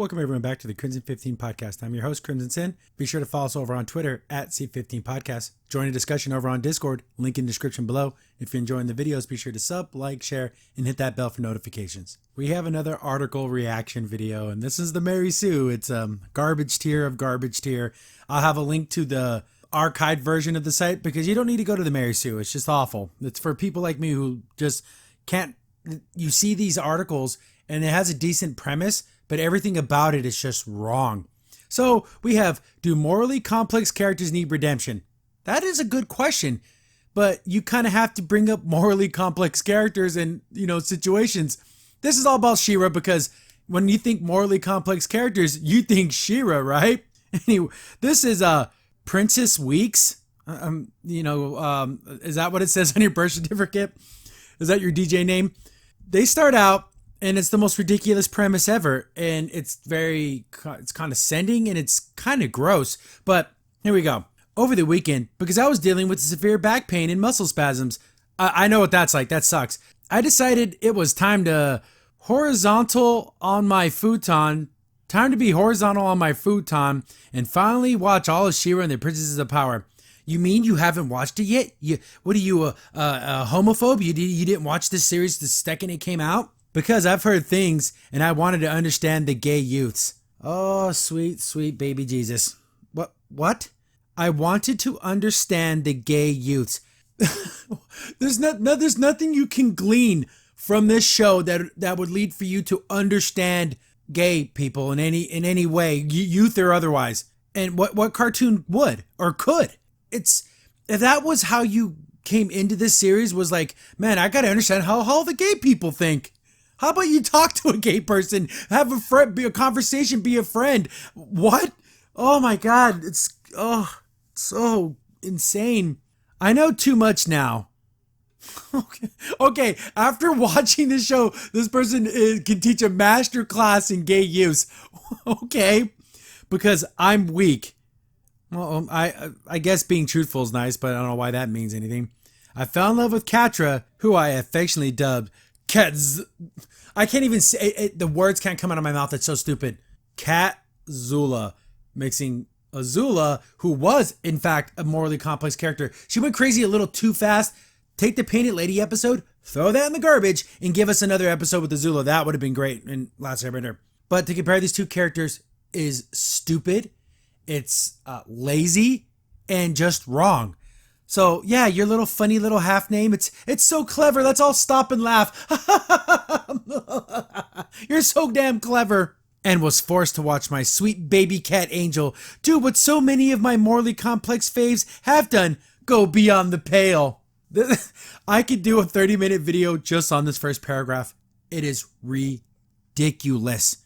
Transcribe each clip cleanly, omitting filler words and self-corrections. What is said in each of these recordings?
Welcome everyone back to the Crimson 15 podcast. I'm your host, Crimson Sin. Be sure to follow us over on Twitter at C15 Podcast. Join a discussion over on Discord, link in the description below. If you're enjoying the videos, be sure to sub, like, share, and hit that bell for notifications. We have another article reaction video, and this is the Mary Sue. It's garbage tier of garbage tier. I'll have a link to the archived version of the site because you don't need to go to the Mary Sue. It's just awful. It's for people like me who just can't. You see these articles and it has a decent premise, but everything about it is just wrong. So we have, do morally complex characters need redemption? That is a good question, but you kind of have to bring up morally complex characters in, situations. This is all about She-Ra because when you think morally complex characters, you think She-Ra, right? Anyway, this is Princess Weeks. Is that what it says on your birth certificate? Is that your DJ name? They start out, and it's the most ridiculous premise ever, and it's condescending, and it's kind of gross, but here we go. Over the weekend, because I was dealing with severe back pain and muscle spasms, I know what that's like, that sucks. I decided it was time to be horizontal on my futon, and finally watch all of She-Ra and the Princesses of Power. You mean you haven't watched it yet? What are you, a homophobe? You didn't watch this series the second it came out? Because I've heard things, and I wanted to understand the gay youths. Oh, sweet, sweet baby Jesus. What? I wanted to understand the gay youths. There's nothing you can glean from this show that would lead for you to understand gay people in any way, youth or otherwise. And what cartoon would or could? If that was how you came into this series, was like, man, I gotta understand how all the gay people think. How about you talk to a gay person, have a friend, be a conversation, be a friend? What? Oh my God, it's so insane. I know too much now. Okay. After watching this show, this person can teach a master class in gay use. Okay, because I'm weak. Well, I guess being truthful is nice, but I don't know why that means anything. I fell in love with Catra, who I affectionately dubbed I can't even say it, the words can't come out of my mouth. It's so stupid. Cat-Zula, mixing Azula, who was in fact a morally complex character. She went crazy a little too fast. Take the Painted Lady episode, throw that in the garbage, and give us another episode with Azula. That would have been great in Last Airbender. But to compare these two characters is stupid. It's lazy and just wrong. So yeah, your little funny little half name, it's so clever. Let's all stop and laugh. You're so damn clever. And was forced to watch my sweet baby cat Angel do what so many of my morally complex faves have done, go beyond the pale. I could do a 30-minute video just on this first paragraph. It is ridiculous.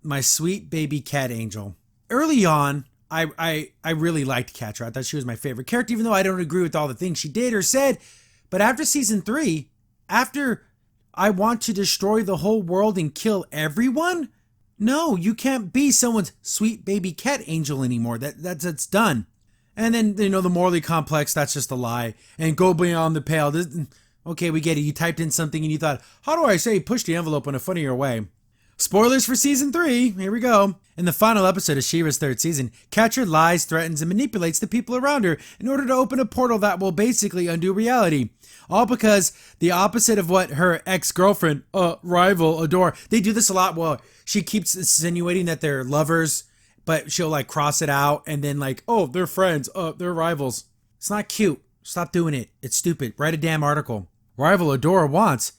My sweet baby cat Angel. Early on, I really liked Catra. I thought she was my favorite character, even though I don't agree with all the things she did or said. But after season 3, after I want to destroy the whole world and kill everyone, no, you can't be someone's sweet baby cat Angel anymore. That's done. And then, the morally complex, that's just a lie. And go beyond the pale. Okay, we get it. You typed in something and you thought, how do I say push the envelope in a funnier way? Spoilers for season 3. Here we go. In the final episode of She-Ra's third season, Catra lies, threatens, and manipulates the people around her in order to open a portal that will basically undo reality. All because the opposite of what her ex-girlfriend, rival, Adore, they do this a lot. Well, she keeps insinuating that they're lovers, but she'll cross it out and then they're friends, they're rivals. It's not cute. Stop doing it. It's stupid. Write a damn article. Rival Adore wants.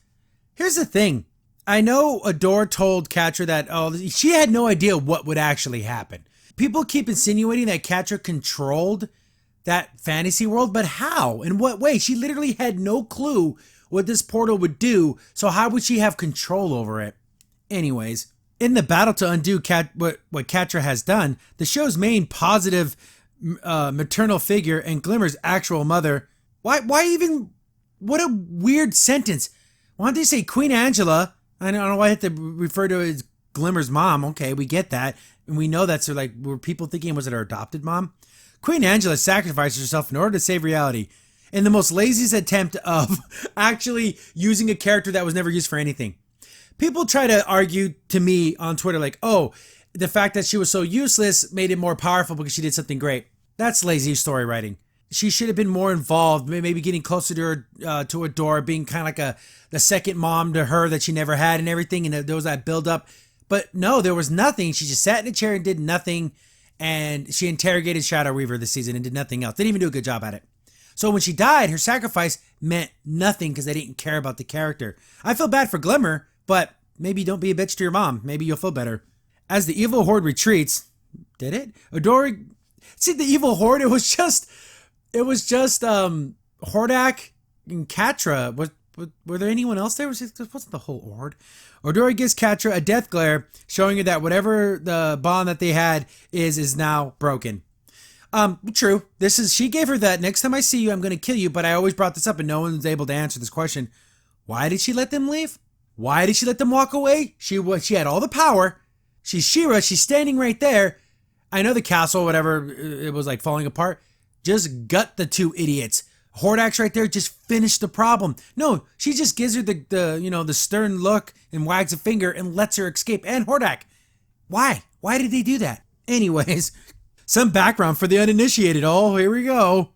Here's the thing. I know Adore told Catra that she had no idea what would actually happen. People keep insinuating that Catra controlled that fantasy world, but how? In what way? She literally had no clue what this portal would do, so how would she have control over it? Anyways, in the battle to undo what Catra has done, the show's main positive maternal figure and Glimmer's actual mother. Why even? What a weird sentence. Why don't they say Queen Angela? I don't know why I have to refer to it as Glimmer's mom. Okay, we get that. And we know that's were people thinking, was it her adopted mom? Queen Angela sacrificed herself in order to save reality. In the most laziest attempt of actually using a character that was never used for anything. People try to argue to me on Twitter the fact that she was so useless made it more powerful because she did something great. That's lazy story writing. She should have been more involved, maybe getting closer to her, to Adora, being kind of like the second mom to her that she never had and everything, and there was that build up. But no, there was nothing. She just sat in a chair and did nothing, and she interrogated Shadow Reaver this season and did nothing else. Didn't even do a good job at it. So when she died, her sacrifice meant nothing because they didn't care about the character. I feel bad for Glimmer, but maybe don't be a bitch to your mom. Maybe you'll feel better. As the evil horde retreats, did it? Adora, see the evil horde. It was just Hordak and Catra. Were there anyone else there? It wasn't the whole horde. Adora gives Catra a death glare, showing her that whatever the bond that they had is now broken. True. She gave her that next time I see you, I'm going to kill you. But I always brought this up and no one's able to answer this question. Why did she let them leave? Why did she let them walk away? She had all the power. She's She-Ra. She's standing right there. I know the castle, whatever, it was like falling apart. Just gut the two idiots. Hordak's right there. Just finish the problem. No, she just gives her the stern look and wags a finger and lets her escape. And Hordak. Why? Why did they do that? Anyways, some background for the uninitiated. Oh, here we go.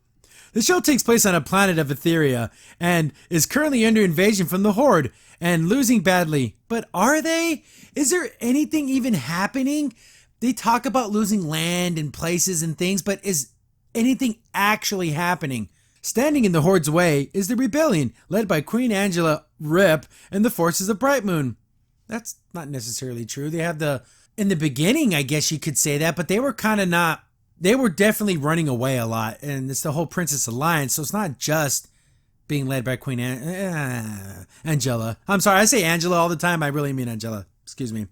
The show takes place on a planet of Etheria and is currently under invasion from the Horde and losing badly. But are they? Is there anything even happening? They talk about losing land and places and things, but is anything actually happening? Standing in the Horde's way is the rebellion, led by Queen Angela, Rip, and the forces of Bright Moon. That's not necessarily true. They have in the beginning, I guess you could say that, but they were kind of not. They were definitely running away a lot, and it's the whole Princess Alliance, so it's not just being led by Queen Angela. I'm sorry, I say Angela all the time. I really mean Angela. Excuse me.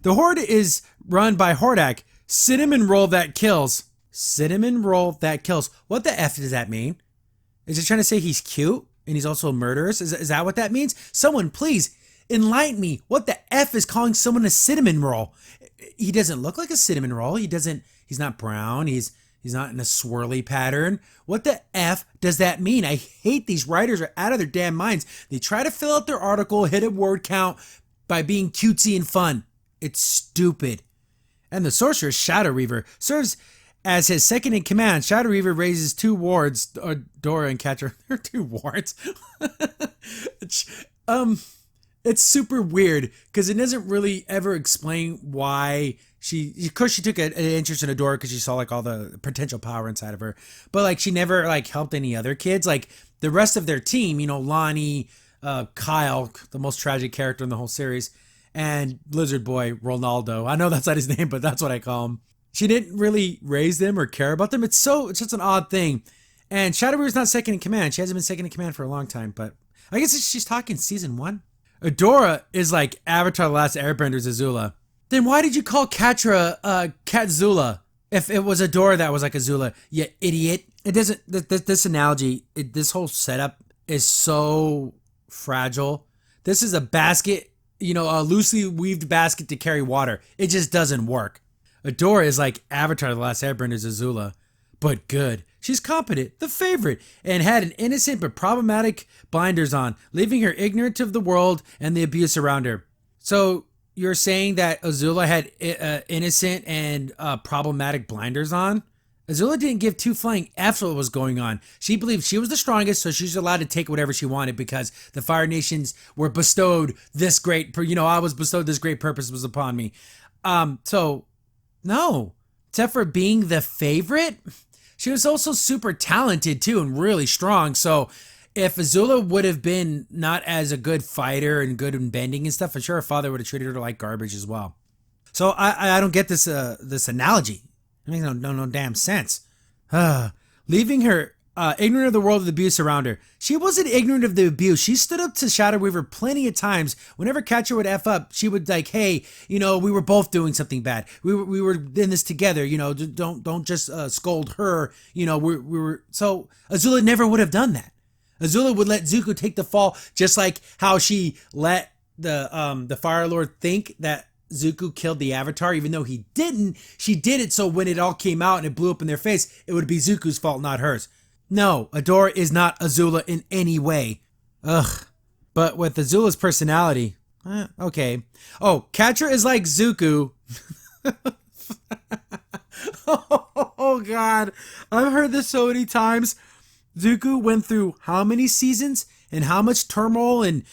The Horde is run by Hordak. Cinnamon roll that kills. Cinnamon roll that kills. What the F does that mean? Is it trying to say he's cute and he's also murderous? Is that what that means? Someone please enlighten me. What the F is calling someone a cinnamon roll? He doesn't look like a cinnamon roll. He's not brown. He's not in a swirly pattern. What the F does that mean? I hate these writers are out of their damn minds. They try to fill out their article, hit a word count by being cutesy and fun. It's stupid. And the sorcerer Shadow Reaver serves as his second in command. Shadow Reaver raises two wards, Dora and Catra. They're two wards. It's super weird because it doesn't really ever explain why of course she took an interest in Adora because she saw like all the potential power inside of her, but like she never like helped any other kids. Like the rest of their team, Lonnie, Kyle, the most tragic character in the whole series, and Lizard Boy Ronaldo. I know that's not his name, but that's what I call him. She didn't really raise them or care about them. It's just an odd thing. And Shadow Reaver's not second in command. She hasn't been second in command for a long time, but I guess she's talking season 1. Adora is like Avatar: The Last Airbender's Azula. Then why did you call Catra Catzula if it was Adora that was like Azula? You idiot. It doesn't. This analogy, this whole setup is so fragile. This is a basket, a loosely weaved basket to carry water. It just doesn't work. Adora is like Avatar: The Last Airbender's Azula, but good. She's competent, the favorite, and had an innocent but problematic blinders on, leaving her ignorant of the world and the abuse around her. So you're saying that Azula had innocent and problematic blinders on? Azula didn't give two flying F's what was going on. She believed she was the strongest, so she's allowed to take whatever she wanted because the Fire Nations were bestowed this great, I was bestowed this great purpose was upon me. So, no. Except for being the favorite, she was also super talented too and really strong. So if Azula would have been not as a good fighter and good in bending and stuff, I'm sure her father would have treated her like garbage as well. So I don't get this analogy. It makes no damn sense. Leaving her ignorant of the world of the abuse around her. She wasn't ignorant of the abuse. She stood up to Shadow Weaver plenty of times. Whenever Catra would F up, she would like, hey, we were both doing something bad. We were in this together. Don't just scold her. We were. So Azula never would have done that. Azula would let Zuko take the fall, just like how she let the Fire Lord think that Zuko killed the Avatar, even though he didn't. She did it so when it all came out and it blew up in their face, it would be Zuko's fault, not hers. No, Adora is not Azula in any way. Ugh. But with Azula's personality, okay. Oh, Catra is like Zuko. Oh God, I've heard this so many times. Zuko went through how many seasons and how much turmoil and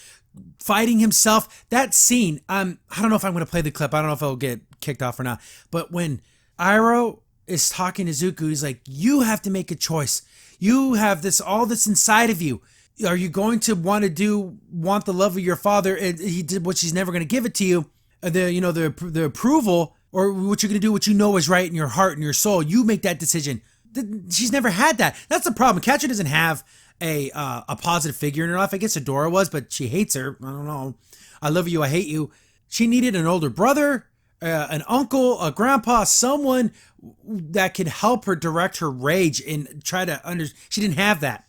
fighting himself. That scene, I don't know if I'm going to play the clip. I don't know if it'll get kicked off or not. But when Iroh is talking to Zuko, he's like, you have to make a choice. You have all this inside of you. Are you going to want the love of your father? And he did what she's never going to give it to you. The approval, or what you're going to do, what you know is right in your heart and your soul. You make that decision. She's never had that. That's the problem. Katja doesn't have a positive figure in her life. I guess Adora was, but she hates her. I don't know. I love you, I hate you. She needed an older brother, an uncle, a grandpa, someone that could help her direct her rage and try to She didn't have that.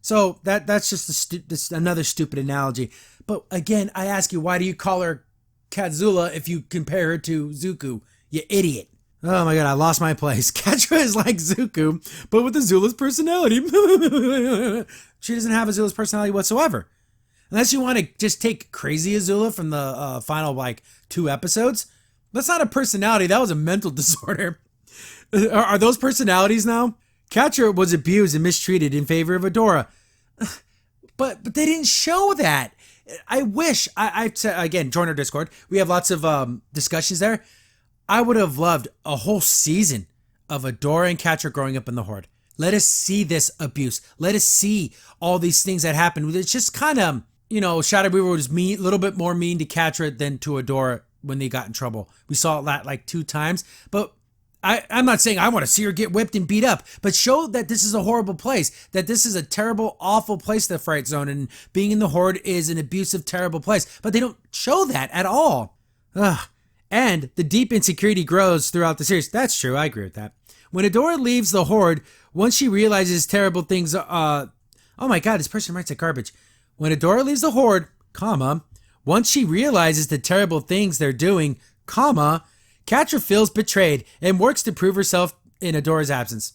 So that's just another stupid analogy. But again, I ask you, why do you call her Katzula if you compare her to Zuko? You idiot. Oh my God, I lost my place. Katja is like Zuko, but with Azula's personality. She doesn't have Azula's personality whatsoever. Unless you want to just take crazy Azula from the final 2 episodes. That's not a personality. That was a mental disorder. Are those personalities now? Katja was abused and mistreated in favor of Adora. But they didn't show that. I wish, I said, again, join our Discord. We have lots of discussions there. I would have loved a whole season of Adora and Katja growing up in the Horde. Let us see this abuse. Let us see all these things that happened. It's just kind of, Shadow Weaver was a little bit more mean to Katja than to Adora when they got in trouble. We saw it 2 times. But I'm not saying I want to see her get whipped and beat up, but show that this is a horrible place, that this is a terrible, awful place, the Fright Zone, and being in the Horde is an abusive, terrible place. But they don't show that at all. Ugh. And the deep insecurity grows throughout the series. That's true. I agree with that. When Adora leaves the Horde, once she realizes terrible things, oh my God, this person writes like garbage. When Adora leaves the Horde, once she realizes the terrible things they're doing, Katja feels betrayed and works to prove herself in Adora's absence.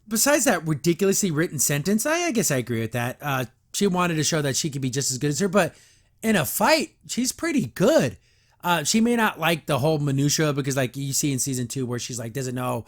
Besides that ridiculously written sentence, I guess I agree with that. She wanted to show that she could be just as good as her, but in a fight, she's pretty good. She may not like the whole minutia because you see in season 2 where she's doesn't know,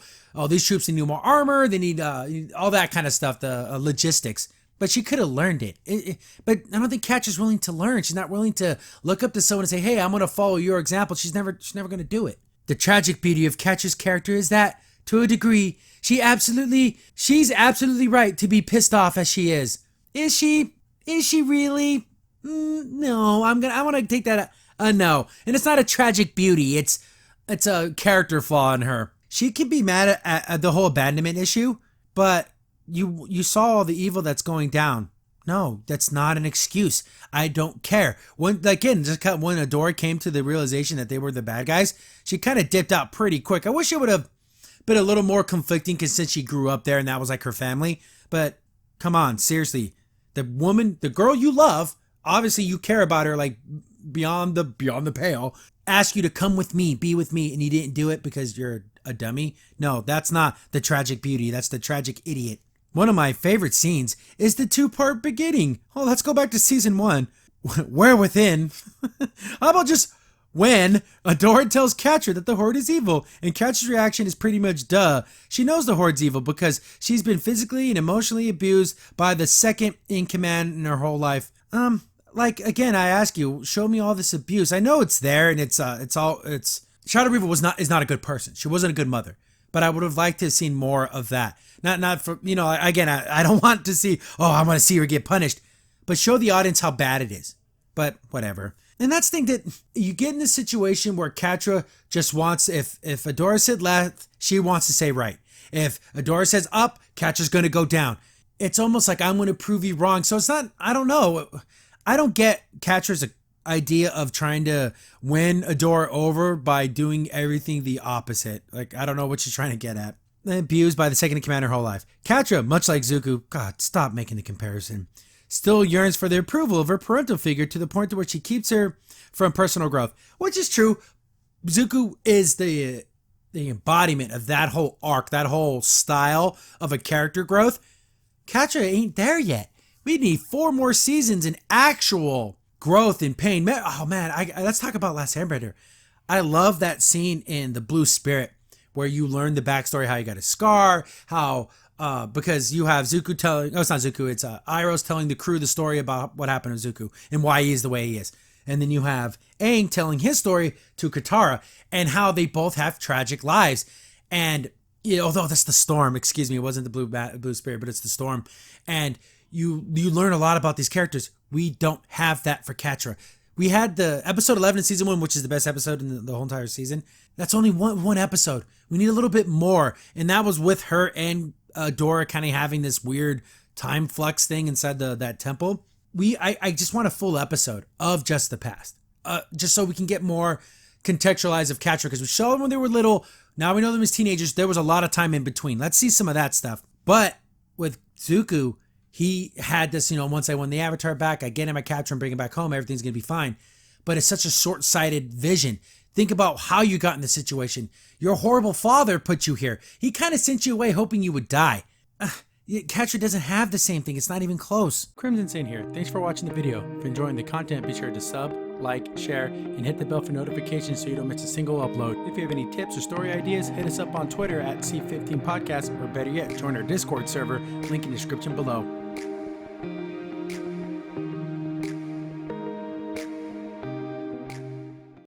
these troops need more armor, they need all that kind of stuff, the logistics. But she could have learned it. But I don't think Katja's willing to learn. She's not willing to look up to someone and say, hey, I'm going to follow your example. She's never going to do it. The tragic beauty of Katja's character is that, to a degree, she's absolutely right to be pissed off as she is. Is she? Is she really? No, I want to take that no. And it's not a tragic beauty. It's a character flaw in her. She can be mad at the whole abandonment issue, but you saw all the evil that's going down. No, that's not an excuse. I don't care. When Adora came to the realization that they were the bad guys, she kind of dipped out pretty quick. I wish it would have been a little more conflicting because since she grew up there and that was her family. But come on, seriously. The girl you love, obviously you care about her beyond the pale, ask you to come with me, be with me, and you didn't do it because you're a dummy. No, that's not the tragic beauty. That's the tragic idiot. One of my favorite scenes is the 2-part beginning. Oh, let's go back to season 1. Where within? How about just when Adora tells Katja that the Horde is evil, and Katja's reaction is pretty much duh. She knows the Horde's evil because she's been physically and emotionally abused by the second in command in her whole life. Again, I ask you, show me all this abuse. I know it's there, and it's Shadow Weaver is not a good person. She wasn't a good mother, but I would have liked to have seen more of that. Not for, again, I don't want to see, I want to see her get punished, but show the audience how bad it is. But whatever. And that's the thing, that you get in this situation where Katja just wants, if Adora said left, she wants to say right. If Adora says up, Katja's going to go down. It's almost like I'm going to prove you wrong. So it's not, I don't know. I don't get Katja's idea of trying to win Adora over by doing everything the opposite. I don't know what she's trying to get at. Abused by the second in command her whole life. Katja, much like Zuko, God, stop making the comparison, still yearns for the approval of her parental figure to the point to where she keeps her from personal growth, which is true. Zuko is the embodiment of that whole arc, that whole style of a character growth. Katja ain't there yet. We need 4 more seasons in actual growth and pain. Oh man, let's talk about Last Airbender. I love that scene in The Blue Spirit where you learn the backstory, how you got a scar, how because you have Zuko telling, no, it's not Zuko, it's Iroh's telling the crew the story about what happened to Zuko and why he is the way he is. And then you have Aang telling his story to Katara and how they both have tragic lives. And although that's the storm, excuse me, it wasn't the Blue Spirit, but it's the storm. And you learn a lot about these characters. We don't have that for Catra. We had the episode 11 in season 1, which is the best episode in the whole entire season. That's only one episode. We need a little bit more. And that was with her and Dora kind of having this weird time flux thing inside that temple. I just want a full episode of just the past. Just so we can get more contextualized of Catra. Because we showed them when they were little. Now we know them as teenagers. There was a lot of time in between. Let's see some of that stuff. But with Zuko, he had this, once I won the Avatar back, I get him, I capture him, bring him back home, everything's going to be fine. But it's such a short-sighted vision. Think about how you got in this situation. Your horrible father put you here. He kind of sent you away hoping you would die. Catra doesn't have the same thing. It's not even close. Crimson Saint here. Thanks for watching the video. If you're enjoying the content, be sure to sub, like, share, and hit the bell for notifications so you don't miss a single upload. If you have any tips or story ideas, hit us up on Twitter at C15Podcast, or better yet, join our Discord server, link in the description below.